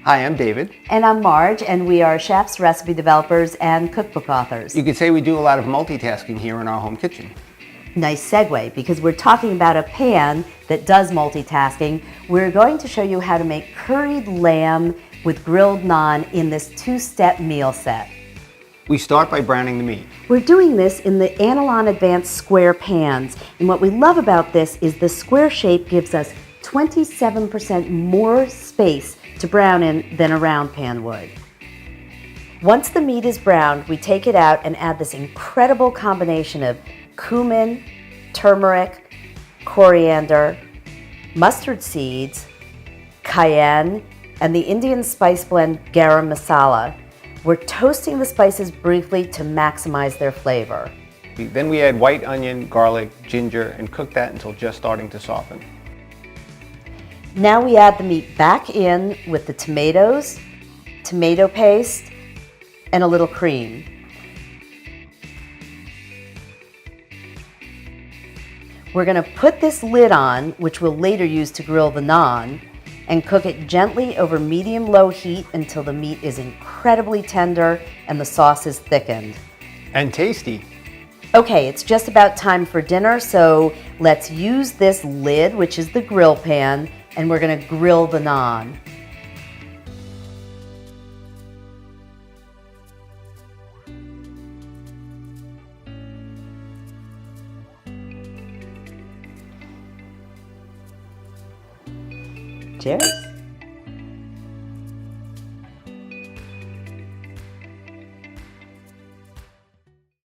Hi, I'm David. And I'm Marge, and we are chefs, recipe developers, and cookbook authors. You could say we do a lot of multitasking here in our home kitchen. Nice segue, because we're talking about a pan that does multitasking. We're going to show you how to make curried lamb with grilled naan in this two-step meal set. We start by browning the meat. We're doing this in the Anolon Advanced Square pans, and what we love about this is the square shape gives us 27% more space to brown in than a round pan would. Once the meat is browned, we take it out and add this incredible combination of cumin, turmeric, coriander, mustard seeds, cayenne, and the Indian spice blend garam masala. We're toasting the spices briefly to maximize their flavor. Then we add white onion, garlic, ginger, and cook that until just starting to soften. Now we add the meat back in with the tomatoes, tomato paste, and a little cream. We're going to put this lid on, which we'll later use to grill the naan, and cook it gently over medium-low heat until the meat is incredibly tender and the sauce is thickened. And tasty. Okay, it's just about time for dinner, so let's use this lid, which is the grill pan, and we're going to grill the naan. Cheers.